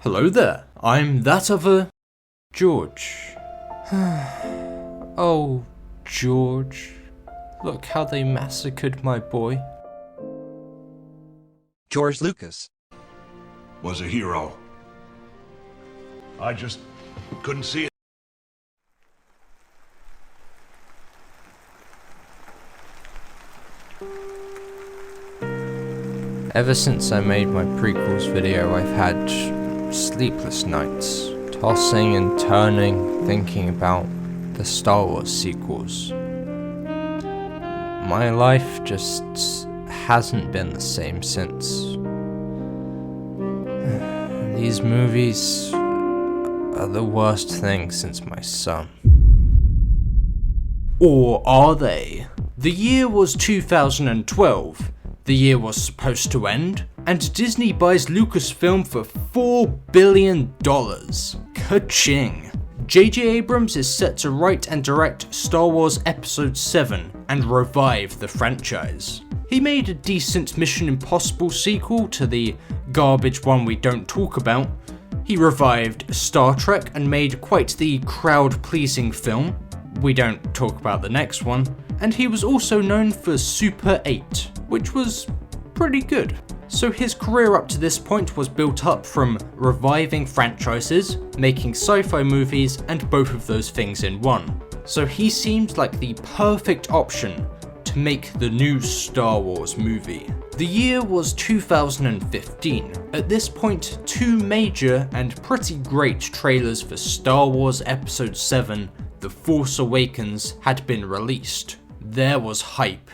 Hello there, I'm that other George. Oh, George, look how they massacred my boy. George Lucas was a hero. I just couldn't see it. Ever since I made my prequels video, I've had sleepless nights, tossing and turning, thinking about the Star Wars sequels. My life just hasn't been the same since. These movies are the worst thing since my son. Or are they? The year was 2012. The year was supposed to end, and Disney buys Lucasfilm for $4 billion. Ka-ching! J.J. Abrams is set to write and direct Star Wars Episode 7 and revive the franchise. He made a decent Mission Impossible sequel to the garbage one we don't talk about. He revived Star Trek and made quite the crowd-pleasing film. We don't talk about the next one. And he was also known for Super 8, which was pretty good. So his career up to this point was built up from reviving franchises, making sci-fi movies, and both of those things in one. So he seemed like the perfect option to make the new Star Wars movie. The year was 2015. At this point, two major and pretty great trailers for Star Wars Episode 7, The Force Awakens, had been released. There was hype.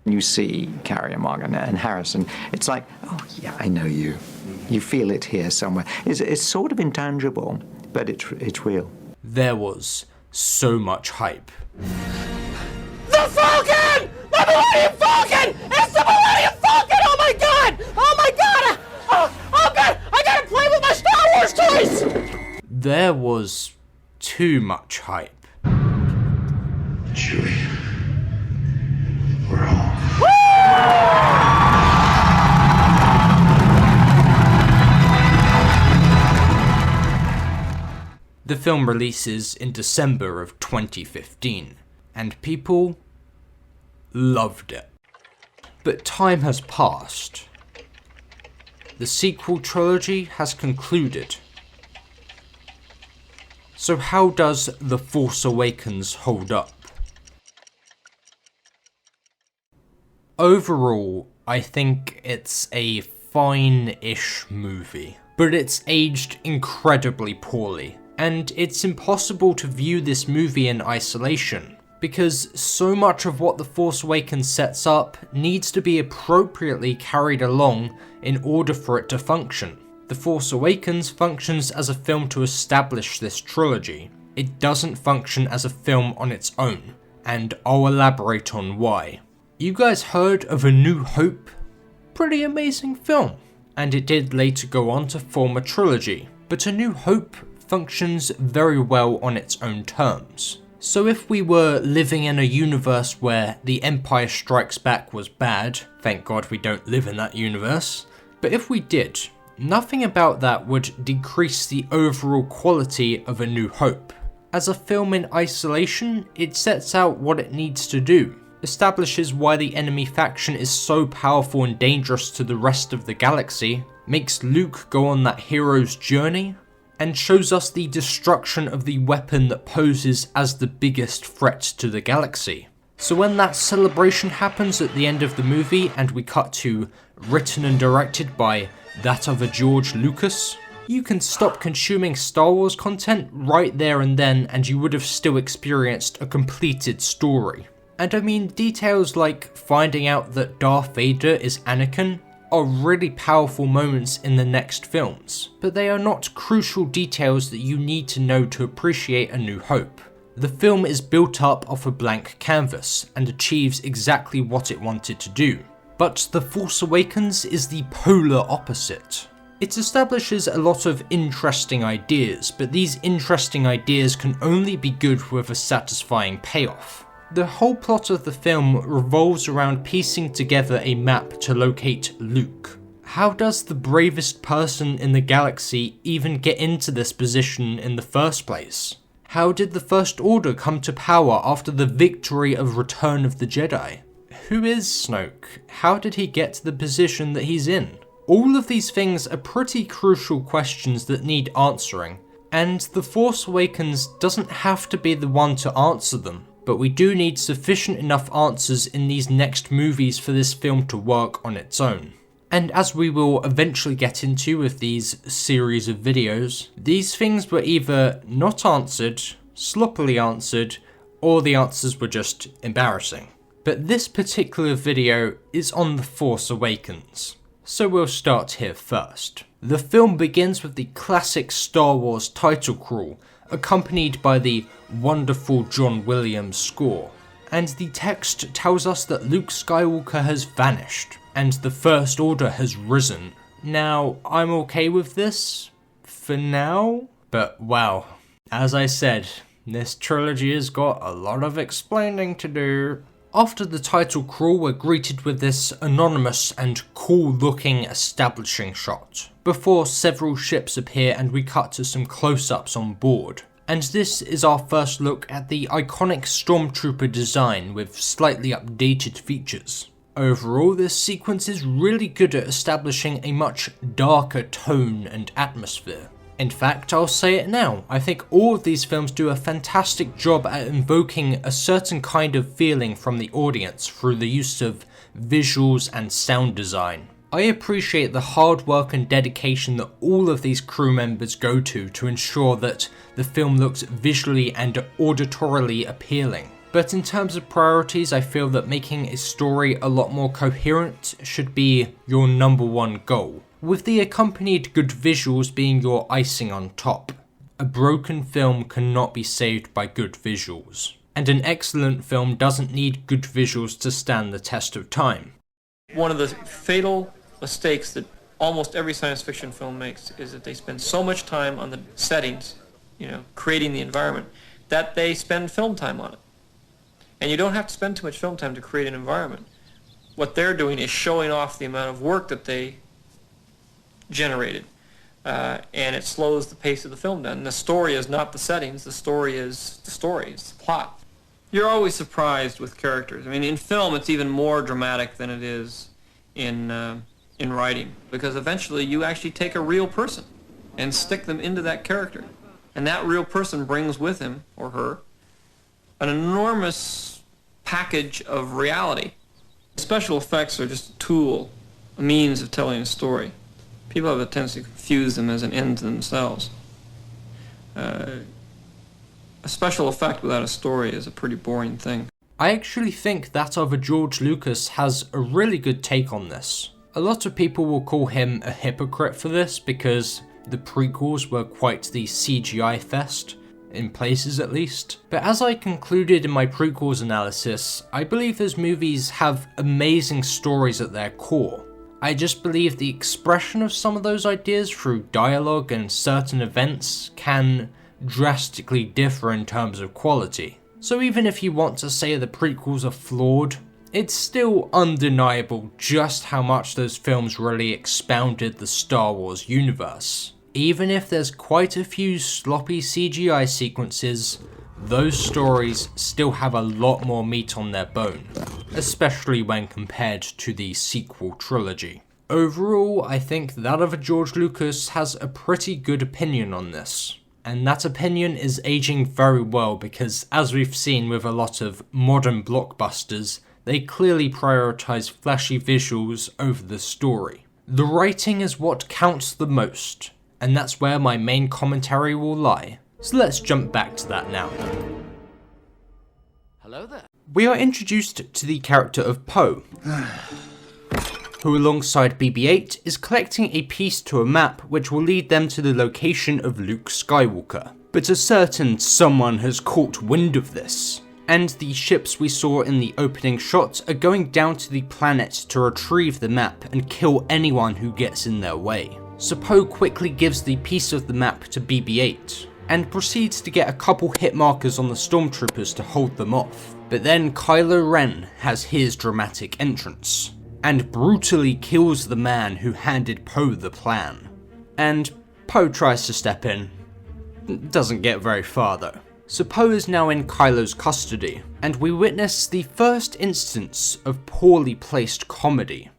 You see Carrie Morgan and Harrison, it's like, oh yeah, I know you. You feel it here somewhere. It's sort of intangible, but it's real. There was so much hype. The Falcon! The Millennium Falcon! It's the Millennium Falcon! Oh my god! Oh my god! Oh god! I gotta play with my Star Wars toys! There was too much hype. Chewie, we're home. The film releases in December of 2015, and people loved it. But time has passed. The sequel trilogy has concluded. So how does The Force Awakens hold up? Overall, I think it's a fine-ish movie, but it's aged incredibly poorly, and it's impossible to view this movie in isolation, because so much of what The Force Awakens sets up needs to be appropriately carried along in order for it to function. The Force Awakens functions as a film to establish this trilogy. It doesn't function as a film on its own, and I'll elaborate on why. You guys heard of A New Hope? Pretty amazing film, and it did later go on to form a trilogy, but A New Hope functions very well on its own terms. So if we were living in a universe where The Empire Strikes Back was bad, thank God we don't live in that universe, but if we did, nothing about that would decrease the overall quality of A New Hope. As a film in isolation, it sets out what it needs to do, establishes why the enemy faction is so powerful and dangerous to the rest of the galaxy, makes Luke go on that hero's journey, and shows us the destruction of the weapon that poses as the biggest threat to the galaxy. So when that celebration happens at the end of the movie and we cut to written and directed by that other George Lucas, you can stop consuming Star Wars content right there and then, and you would have still experienced a completed story. And I mean, details like finding out that Darth Vader is Anakin are really powerful moments in the next films, but they are not crucial details that you need to know to appreciate A New Hope. The film is built up off a blank canvas and achieves exactly what it wanted to do. But The Force Awakens is the polar opposite. It establishes a lot of interesting ideas, but these interesting ideas can only be good with a satisfying payoff. The whole plot of the film revolves around piecing together a map to locate Luke. How does the bravest person in the galaxy even get into this position in the first place? How did the First Order come to power after the victory of Return of the Jedi? Who is Snoke? How did he get to the position that he's in? All of these things are pretty crucial questions that need answering, and The Force Awakens doesn't have to be the one to answer them, but we do need sufficient enough answers in these next movies for this film to work on its own. And as we will eventually get into with these series of videos, these things were either not answered, sloppily answered, or the answers were just embarrassing. But this particular video is on The Force Awakens, so we'll start here first. The film begins with the classic Star Wars title crawl, accompanied by the wonderful John Williams score, and the text tells us that Luke Skywalker has vanished, and the First Order has risen. Now, I'm okay with this, for now, but wow, as I said, this trilogy has got a lot of explaining to do. After the title crawl, we're greeted with this anonymous and cool looking establishing shot, before several ships appear and we cut to some close-ups on board. And this is our first look at the iconic Stormtrooper design with slightly updated features. Overall, this sequence is really good at establishing a much darker tone and atmosphere. In fact, I'll say it now, I think all of these films do a fantastic job at invoking a certain kind of feeling from the audience through the use of visuals and sound design. I appreciate the hard work and dedication that all of these crew members go to ensure that the film looks visually and auditorily appealing. But in terms of priorities, I feel that making a story a lot more coherent should be your number one goal, with the accompanied good visuals being your icing on top. A broken film cannot be saved by good visuals, and an excellent film doesn't need good visuals to stand the test of time. One of the fatal mistakes that almost every science fiction film makes is that they spend so much time on the settings, creating the environment, that they spend film time on it. And you don't have to spend too much film time to create an environment. What they're doing is showing off the amount of work that they generated, and it slows the pace of the film down. And the story is not the settings, the story is the story, it's the plot. You're always surprised with characters. I mean, in film it's even more dramatic than it is in writing, because eventually you actually take a real person and stick them into that character. And that real person brings with him, or her, an enormous package of reality. Special effects are just a tool, a means of telling a story. People have a tendency to confuse them as an end to themselves. A special effect without a story is a pretty boring thing. I actually think that of George Lucas has a really good take on this. A lot of people will call him a hypocrite for this because the prequels were quite the CGI fest, in places at least. But as I concluded in my prequels analysis, I believe those movies have amazing stories at their core. I just believe the expression of some of those ideas through dialogue and certain events can drastically differ in terms of quality. So even if you want to say the prequels are flawed, it's still undeniable just how much those films really expounded the Star Wars universe. Even if there's quite a few sloppy CGI sequences, those stories still have a lot more meat on their bone, especially when compared to the sequel trilogy. Overall, I think that of George Lucas has a pretty good opinion on this. And that opinion is aging very well because, as we've seen with a lot of modern blockbusters, they clearly prioritize flashy visuals over the story. The writing is what counts the most, and that's where my main commentary will lie. So let's jump back to that now. Hello there. We are introduced to the character of Poe, who alongside BB-8 is collecting a piece to a map which will lead them to the location of Luke Skywalker. But a certain someone has caught wind of this, and the ships we saw in the opening shot are going down to the planet to retrieve the map and kill anyone who gets in their way. So Poe quickly gives the piece of the map to BB-8, and proceeds to get a couple hit markers on the stormtroopers to hold them off. But then Kylo Ren has his dramatic entrance, and brutally kills the man who handed Poe the plan. And Poe tries to step in. Doesn't get very far though. So Poe is now in Kylo's custody, and we witness the first instance of poorly placed comedy.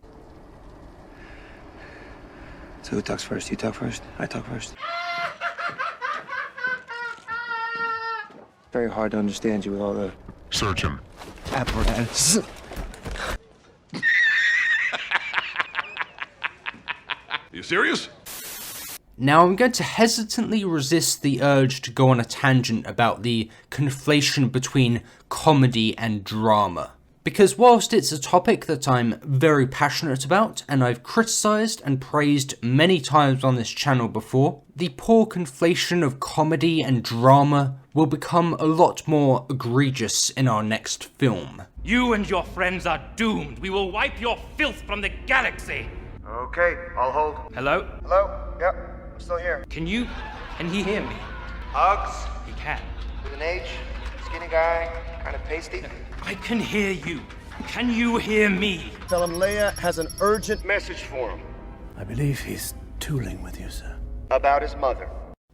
So who talks first? You talk first? I talk first? Very hard to understand you with all the Search him. apparatus. You serious? Now I'm going to hesitantly resist the urge to go on a tangent about the conflation between comedy and drama. Because whilst it's a topic that I'm very passionate about, and I've criticised and praised many times on this channel before, the poor conflation of comedy and drama will become a lot more egregious in our next film. You and your friends are doomed. We will wipe your filth from the galaxy. Okay, I'll hold. Hello? Hello? Yep, I'm still here. Can he hear me? Hugs? He can. With an H? Skinny guy? Kind of pasty? I can hear you. Can you hear me? Tell him Leia has an urgent message for him. I believe he's tooling with you, sir. About his mother.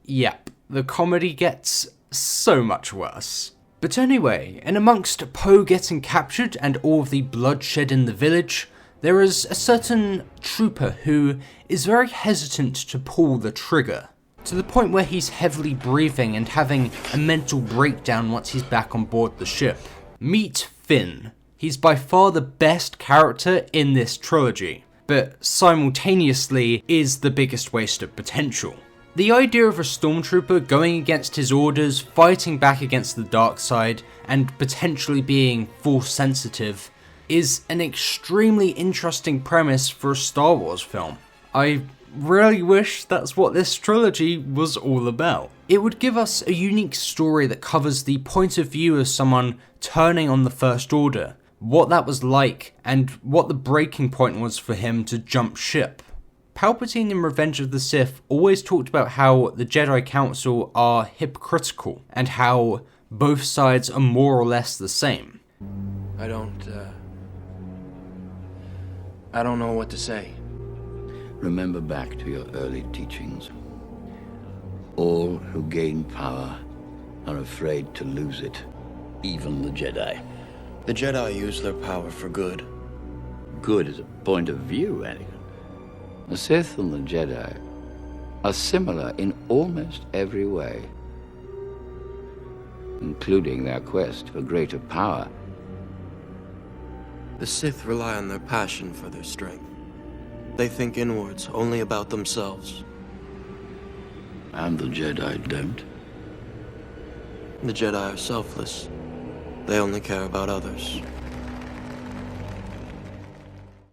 Yep, the comedy gets so much worse. But anyway, in amongst Poe getting captured and all of the bloodshed in the village, there is a certain trooper who is very hesitant to pull the trigger, to the point where he's heavily breathing and having a mental breakdown once he's back on board the ship. Meet Finn. He's by far the best character in this trilogy, but simultaneously is the biggest waste of potential. The idea of a stormtrooper going against his orders, fighting back against the dark side, and potentially being force sensitive is an extremely interesting premise for a Star Wars film. I really wish that's what this trilogy was all about. It would give us a unique story that covers the point of view of someone turning on the First Order, what that was like, and what the breaking point was for him to jump ship. Palpatine in Revenge of the Sith always talked about how the Jedi Council are hypocritical, and how both sides are more or less the same. I don't know what to say. Remember back to your early teachings. All who gain power are afraid to lose it, even the Jedi. The Jedi use their power for good. Good is a point of view, Anakin. The Sith and the Jedi are similar in almost every way, including their quest for greater power. The Sith rely on their passion for their strength. They think inwards, only about themselves. And the Jedi don't. The Jedi are selfless. They only care about others.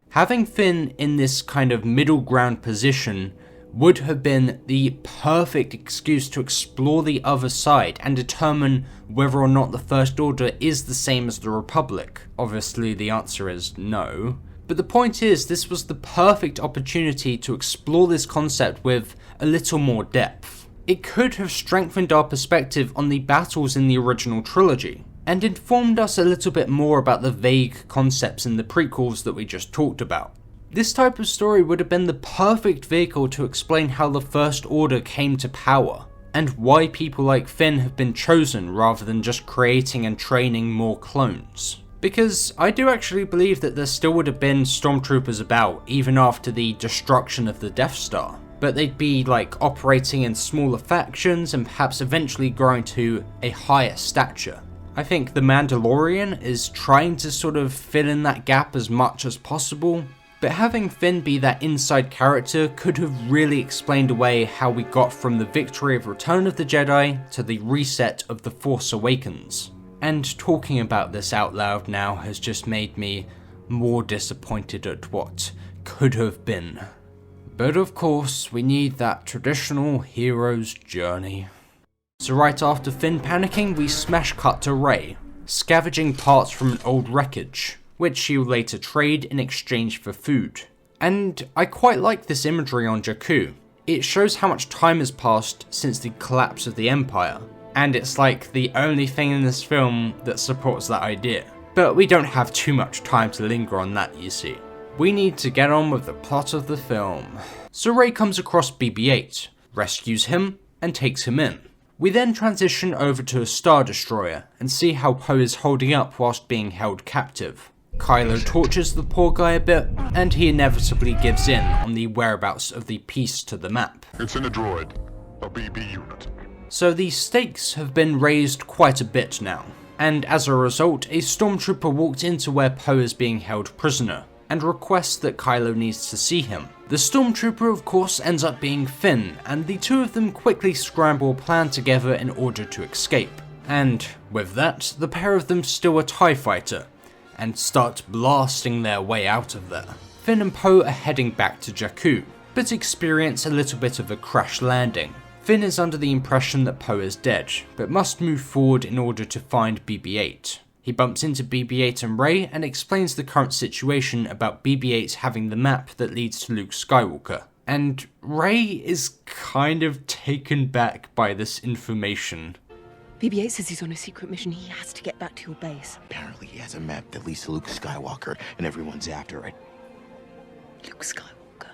Having Finn in this kind of middle ground position would have been the perfect excuse to explore the other side and determine whether or not the First Order is the same as the Republic. Obviously the answer is no. But the point is, this was the perfect opportunity to explore this concept with a little more depth. It could have strengthened our perspective on the battles in the original trilogy, and informed us a little bit more about the vague concepts in the prequels that we just talked about. This type of story would have been the perfect vehicle to explain how the First Order came to power, and why people like Finn have been chosen rather than just creating and training more clones. Because I do actually believe that there still would have been stormtroopers about even after the destruction of the Death Star, but they'd be like operating in smaller factions and perhaps eventually growing to a higher stature. I think The Mandalorian is trying to sort of fill in that gap as much as possible, but having Finn be that inside character could have really explained away how we got from the victory of Return of the Jedi to the reset of The Force Awakens. And talking about this out loud now has just made me more disappointed at what could have been. But of course, we need that traditional hero's journey. So right after Finn panicking, we smash cut to Rey, scavenging parts from an old wreckage, which she'll later trade in exchange for food. And I quite like this imagery on Jakku. It shows how much time has passed since the collapse of the Empire, and it's like the only thing in this film that supports that idea. But we don't have too much time to linger on that, you see. we need to get on with the plot of the film. So Rey comes across BB-8, rescues him, and takes him in. We then transition over to a Star Destroyer and see how Poe is holding up whilst being held captive. Kylo tortures the poor guy a bit, and he inevitably gives in on the whereabouts of the piece to the map. It's in a droid, a BB unit. So the stakes have been raised quite a bit now, and as a result, a stormtrooper walked into where Poe is being held prisoner, and requests that Kylo needs to see him. The stormtrooper of course ends up being Finn, and the two of them quickly scramble a plan together in order to escape. And with that, the pair of them steal a TIE fighter, and start blasting their way out of there. Finn and Poe are heading back to Jakku, but experience a little bit of a crash landing. Finn is under the impression that Poe is dead, but must move forward in order to find BB-8. He bumps into BB-8 and Rey and explains the current situation about BB-8 having the map that leads to Luke Skywalker. And Rey is kind of taken back by this information. BB-8 says he's on a secret mission. He has to get back to your base. Apparently he has a map that leads to Luke Skywalker, and everyone's after it. Luke Skywalker?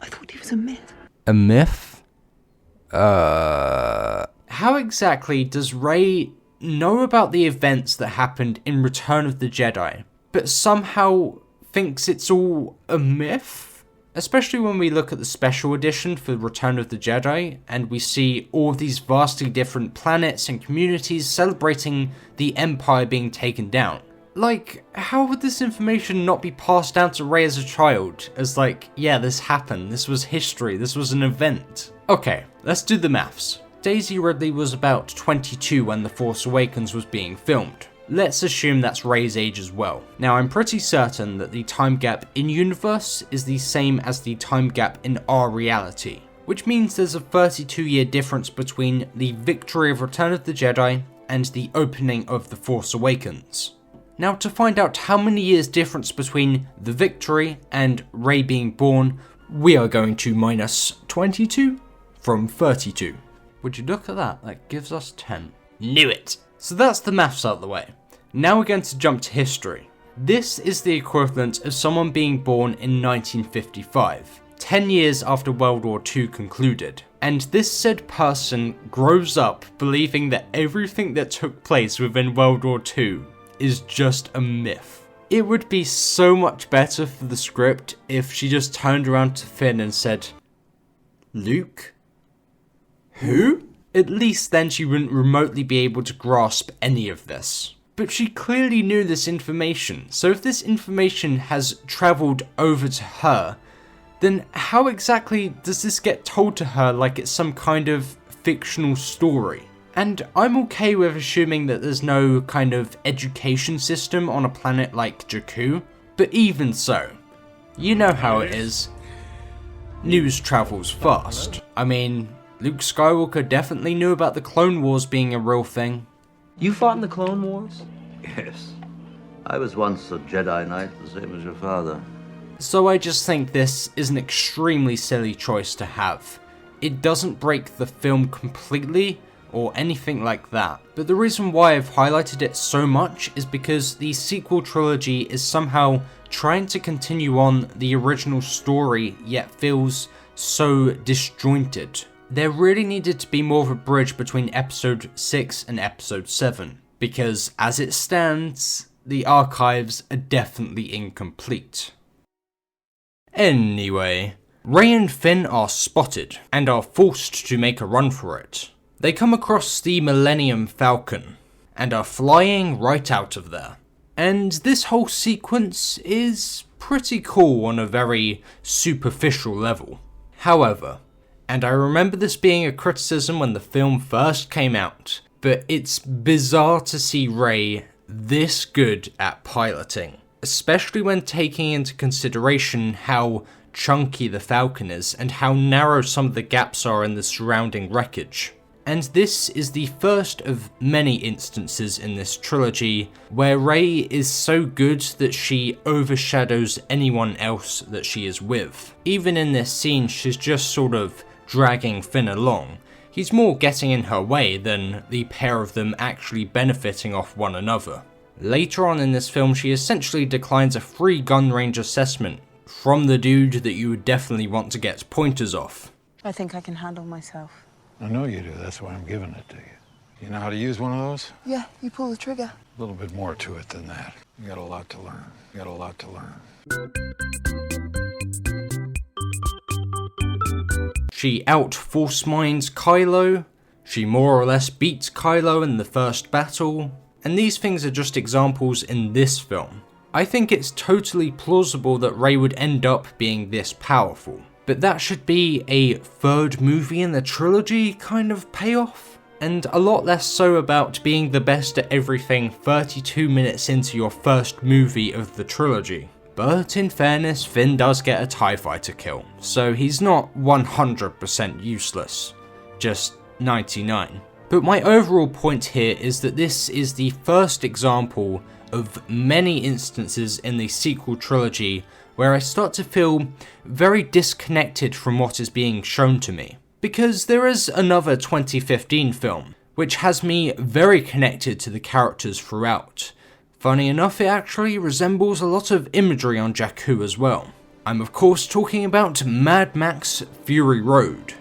I thought he was a myth. A myth? How exactly does Rey know about the events that happened in Return of the Jedi, but somehow thinks it's all a myth? Especially when we look at the special edition for Return of the Jedi, and we see all of these vastly different planets and communities celebrating the Empire being taken down. Like, how would this information not be passed down to Rey as a child? As like, yeah, this happened, this was history, this was an event. Okay, let's do the maths. Daisy Ridley was about 22 when The Force Awakens was being filmed. Let's assume that's Rey's age as well. Now I'm pretty certain that the time gap in universe is the same as the time gap in our reality, which means there's a 32-year difference between the victory of Return of the Jedi and the opening of The Force Awakens. Now to find out how many years difference between the victory and Rey being born, we are going to minus 22 from 32. Would you look at that? That gives us 10. Knew it! So that's the maths out of the way. Now we're going to jump to history. This is the equivalent of someone being born in 1955, 10 years after World War II concluded. And this said person grows up believing that everything that took place within World War II is just a myth. It would be so much better for the script if she just turned around to Finn and said, "Luke? Who?" At least then she wouldn't remotely be able to grasp any of this. But she clearly knew this information, so if this information has travelled over to her, then how exactly does this get told to her like it's some kind of fictional story? And I'm okay with assuming that there's no kind of education system on a planet like Jakku, but even so, you know how it is. News travels fast. I mean, Luke Skywalker definitely knew about the Clone Wars being a real thing. You fought in the Clone Wars? Yes. I was once a Jedi Knight, the same as your father. So I just think this is an extremely silly choice to have. It doesn't break the film completely, or anything like that. But the reason why I've highlighted it so much is because the sequel trilogy is somehow trying to continue on the original story, yet feels so disjointed. There really needed to be more of a bridge between episode 6 and episode 7, because as it stands, the archives are definitely incomplete. Anyway, Rey and Finn are spotted, and are forced to make a run for it. They come across the Millennium Falcon, and are flying right out of there. And this whole sequence is pretty cool on a very superficial level. However, and I remember this being a criticism when the film first came out, but it's bizarre to see Rey this good at piloting, especially when taking into consideration how chunky the Falcon is and how narrow some of the gaps are in the surrounding wreckage. And this is the first of many instances in this trilogy where Rey is so good that she overshadows anyone else that she is with. Even in this scene, she's just sort of dragging Finn along. He's more getting in her way than the pair of them actually benefiting off one another. Later on in this film, she essentially declines a free gun range assessment from the dude that you would definitely want to get pointers off. I think I can handle myself. I know you do. That's why I'm giving it to you. You know how to use one of those? Yeah, you pull the trigger. A little bit more to it than that. You got a lot to learn. You got a lot to learn. She out-force minds Kylo. She more or less beats Kylo in the first battle. And these things are just examples in this film. I think it's totally plausible that Rey would end up being this powerful. But that should be a third movie in the trilogy kind of payoff. And a lot less so about being the best at everything 32 minutes into your first movie of the trilogy. But in fairness, Finn does get a TIE fighter kill, so he's not 100% useless, just 99. But my overall point here is that this is the first example of many instances in the sequel trilogy where I start to feel very disconnected from what is being shown to me. Because there is another 2015 film, which has me very connected to the characters throughout. Funny enough, it actually resembles a lot of imagery on Jakku as well. I'm of course talking about Mad Max Fury Road,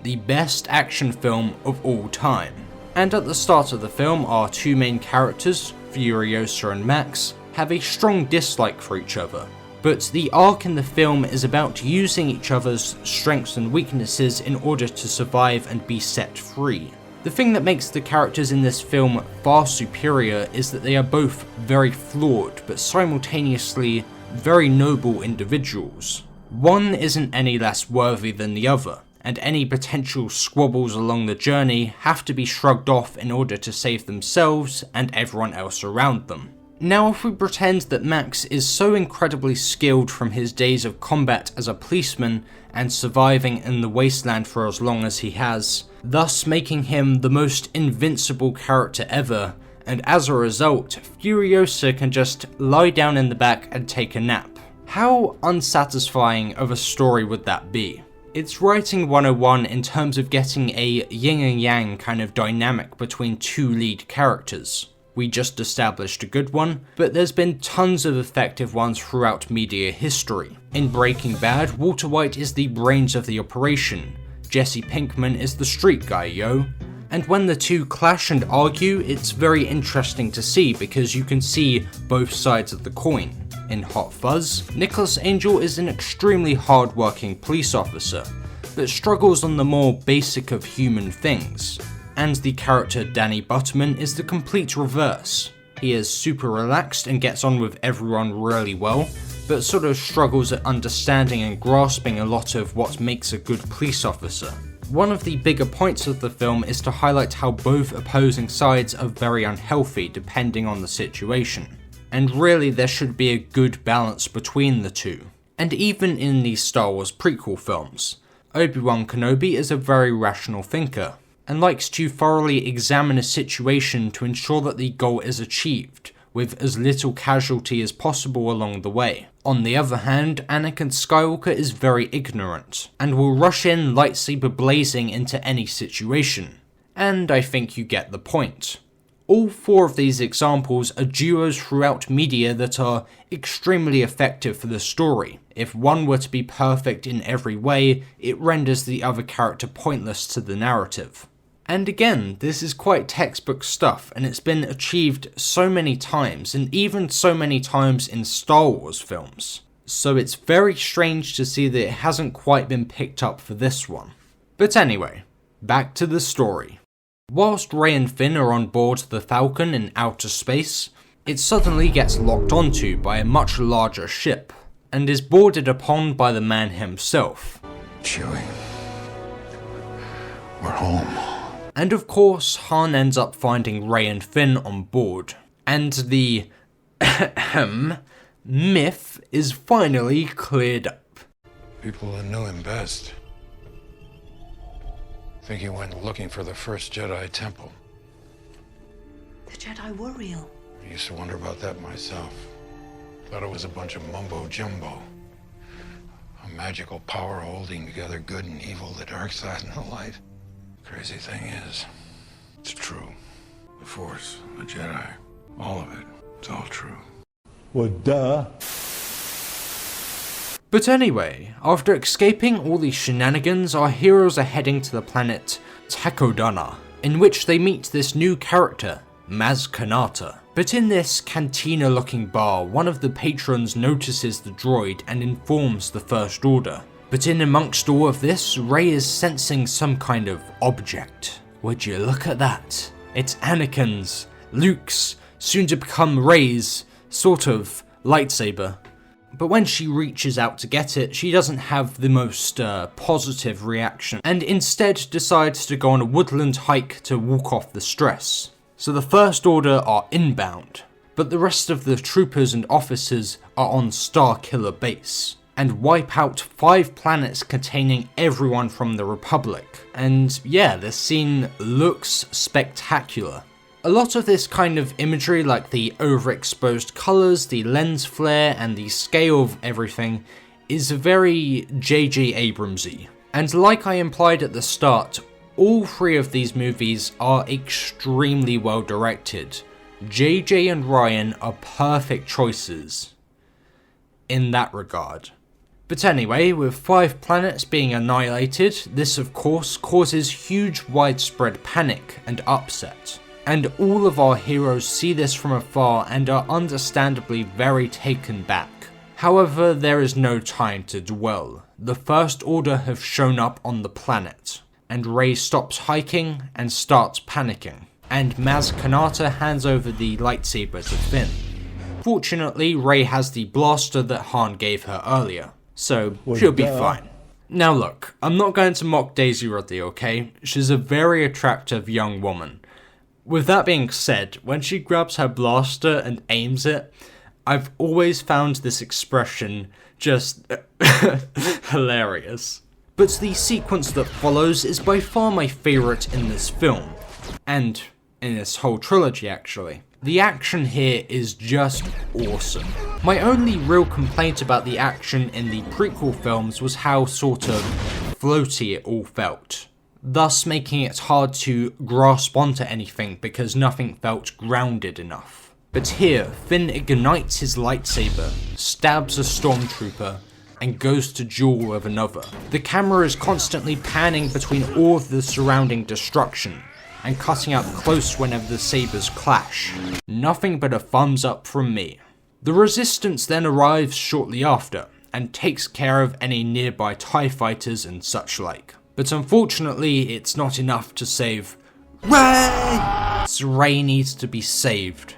the best action film of all time. And at the start of the film, our two main characters, Furiosa and Max, have a strong dislike for each other. But the arc in the film is about using each other's strengths and weaknesses in order to survive and be set free. The thing that makes the characters in this film far superior is that they are both very flawed, but simultaneously very noble individuals. One isn't any less worthy than the other, and any potential squabbles along the journey have to be shrugged off in order to save themselves and everyone else around them. Now, if we pretend that Max is so incredibly skilled from his days of combat as a policeman and surviving in the wasteland for as long as he has, thus making him the most invincible character ever, and as a result, Furiosa can just lie down in the back and take a nap. How unsatisfying of a story would that be? It's writing 101 in terms of getting a yin and yang kind of dynamic between two lead characters. We just established a good one, but there's been tons of effective ones throughout media history. In Breaking Bad, Walter White is the brains of the operation. Jesse Pinkman is the street guy, yo. And when the two clash and argue, it's very interesting to see because you can see both sides of the coin. In Hot Fuzz, Nicholas Angel is an extremely hard-working police officer, but struggles on the more basic of human things. And the character Danny Butterman is the complete reverse. He is super relaxed and gets on with everyone really well, but sort of struggles at understanding and grasping a lot of what makes a good police officer. One of the bigger points of the film is to highlight how both opposing sides are very unhealthy depending on the situation. And really there should be a good balance between the two. And even in the Star Wars prequel films, Obi-Wan Kenobi is a very rational thinker, and likes to thoroughly examine a situation to ensure that the goal is achieved, with as little casualty as possible along the way. On the other hand, Anakin Skywalker is very ignorant, and will rush in lightsaber blazing into any situation. And I think you get the point. All four of these examples are duos throughout media that are extremely effective for the story. If one were to be perfect in every way, it renders the other character pointless to the narrative. And again, this is quite textbook stuff, and it's been achieved so many times, and even so many times in Star Wars films. So it's very strange to see that it hasn't quite been picked up for this one. But anyway, back to the story. Whilst Rey and Finn are on board the Falcon in outer space, it suddenly gets locked onto by a much larger ship, and is boarded upon by the man himself. Chewie, we're home. And of course, Han ends up finding Rey and Finn on board, and the myth is finally cleared up. People that knew him best think he went looking for the first Jedi temple. The Jedi were real. I used to wonder about that myself. Thought it was a bunch of mumbo-jumbo. A magical power holding together good and evil, the dark side and the light. Crazy thing is, it's true. The Force, the Jedi, all of it It's all true. Well, duh. But anyway, after escaping all these shenanigans, our heroes are heading to the planet Takodana, in which they meet this new character, Maz Kanata. But in this cantina-looking bar, one of the patrons notices the droid and informs the First Order. But in amongst all of this, Rey is sensing some kind of object. Would you look at that? It's Anakin's, Luke's, soon to become Rey's, sort of, lightsaber. But when she reaches out to get it, she doesn't have the most positive reaction, and instead decides to go on a woodland hike to walk off the stress. So the First Order are inbound, but the rest of the troopers and officers are on Starkiller Base, and wipe out 5 planets containing everyone from the Republic. And yeah, this scene looks spectacular. A lot of this kind of imagery, like the overexposed colours, the lens flare, and the scale of everything, is very J.J. Abramsy. And like I implied at the start, all 3 of these movies are extremely well directed. J.J. and Ryan are perfect choices in that regard. But anyway, with 5 planets being annihilated, this of course causes huge widespread panic and upset. And all of our heroes see this from afar and are understandably very taken back. However, there is no time to dwell. The First Order have shown up on the planet, and Rey stops hiking and starts panicking, and Maz Kanata hands over the lightsaber to Finn. Fortunately, Rey has the blaster that Han gave her earlier, so she'll be fine. Now look, I'm not going to mock Daisy Ridley, okay? She's a very attractive young woman. With that being said, when she grabs her blaster and aims it, I've always found this expression just hilarious. But the sequence that follows is by far my favourite in this film, and in this whole trilogy actually. The action here is just awesome. My only real complaint about the action in the prequel films was how sort of floaty it all felt, thus making it hard to grasp onto anything because nothing felt grounded enough. But here, Finn ignites his lightsaber, stabs a stormtrooper, and goes to duel with another. The camera is constantly panning between all of the surrounding destruction, and cutting up close whenever the sabers clash. Nothing but a thumbs up from me. The Resistance then arrives shortly after, and takes care of any nearby TIE fighters and such like. But unfortunately, it's not enough to save Rey! So Rey needs to be saved,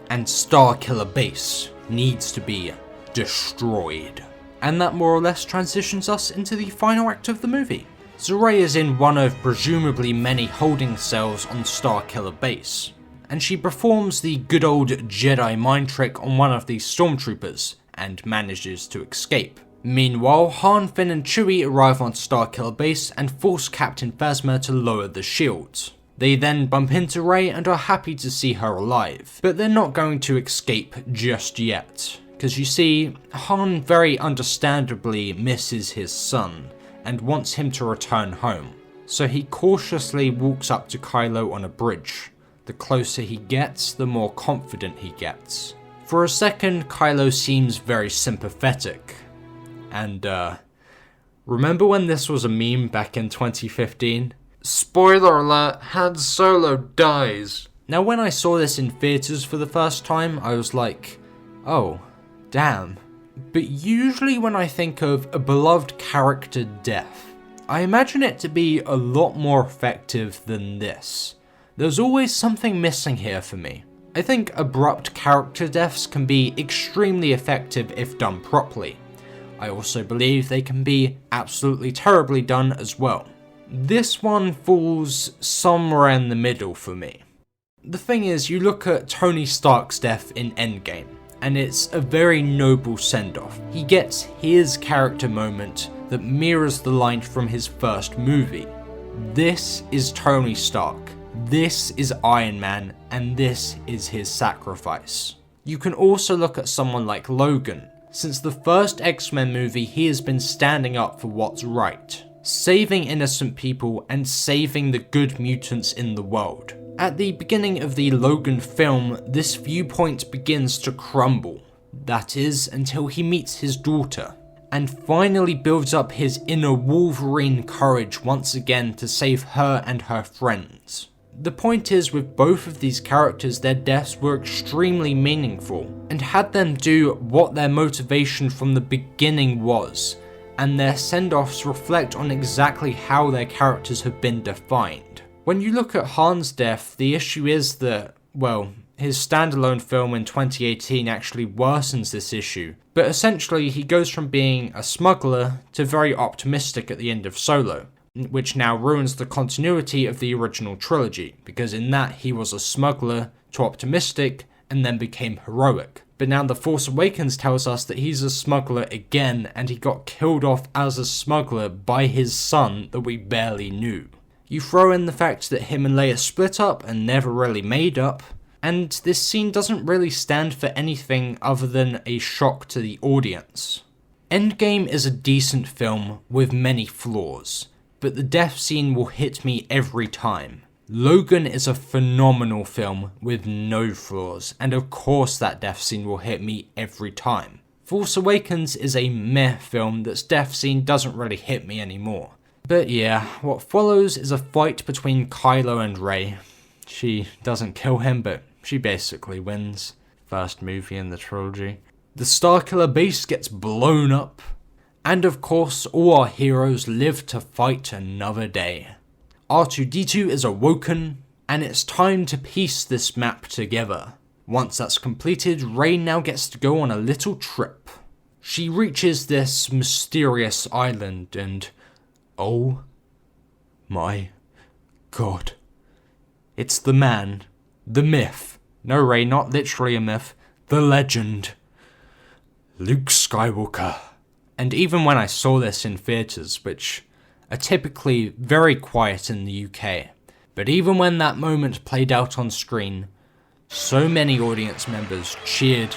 and Starkiller Base needs to be destroyed. And that more or less transitions us into the final act of the movie. So Rey is in one of presumably many holding cells on Starkiller Base, and she performs the good old Jedi mind trick on one of these stormtroopers, and manages to escape. Meanwhile, Han, Finn and Chewie arrive on Starkiller Base and force Captain Phasma to lower the shields. They then bump into Rey and are happy to see her alive, but they're not going to escape just yet. Because you see, Han very understandably misses his son, and wants him to return home. So he cautiously walks up to Kylo on a bridge. The closer he gets, the more confident he gets. For a second, Kylo seems very sympathetic. And, remember when this was a meme back in 2015? Spoiler alert, Han Solo dies. Now when I saw this in theaters for the first time, I was like, oh, damn. But usually when I think of a beloved character death, I imagine it to be a lot more effective than this. There's always something missing here for me. I think abrupt character deaths can be extremely effective if done properly. I also believe they can be absolutely terribly done as well. This one falls somewhere in the middle for me. The thing is, you look at Tony Stark's death in Endgame, and it's a very noble send-off. He gets his character moment that mirrors the line from his first movie. This is Tony Stark, this is Iron Man, and this is his sacrifice. You can also look at someone like Logan. Since the first X-Men movie, he has been standing up for what's right, saving innocent people and saving the good mutants in the world. At the beginning of the Logan film, this viewpoint begins to crumble. That is, until he meets his daughter, and finally builds up his inner Wolverine courage once again to save her and her friends. The point is, with both of these characters, their deaths were extremely meaningful, and had them do what their motivation from the beginning was, and their send-offs reflect on exactly how their characters have been defined. When you look at Han's death, the issue is that, well, his standalone film in 2018 actually worsens this issue, but essentially he goes from being a smuggler to very optimistic at the end of Solo, which now ruins the continuity of the original trilogy, because in that he was a smuggler to optimistic and then became heroic. But now The Force Awakens tells us that he's a smuggler again, and he got killed off as a smuggler by his son that we barely knew. You throw in the fact that him and Leia split up and never really made up, and this scene doesn't really stand for anything other than a shock to the audience. Endgame is a decent film with many flaws, but the death scene will hit me every time. Logan is a phenomenal film with no flaws, and of course that death scene will hit me every time. Force Awakens is a meh film that's death scene doesn't really hit me anymore. But yeah, what follows is a fight between Kylo and Rey. She doesn't kill him, but she basically wins. First movie in the trilogy. The Starkiller base gets blown up. And of course, all our heroes live to fight another day. R2-D2 is awoken, and it's time to piece this map together. Once that's completed, Rey now gets to go on a little trip. She reaches this mysterious island and... oh my god. It's the man, the myth, no Rey, not literally a myth, the legend, Luke Skywalker. And even when I saw this in theatres, which are typically very quiet in the UK, but even when that moment played out on screen, so many audience members cheered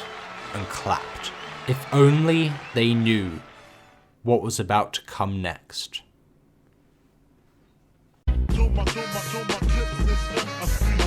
and clapped. If only they knew what was about to come next. Do my clips, I see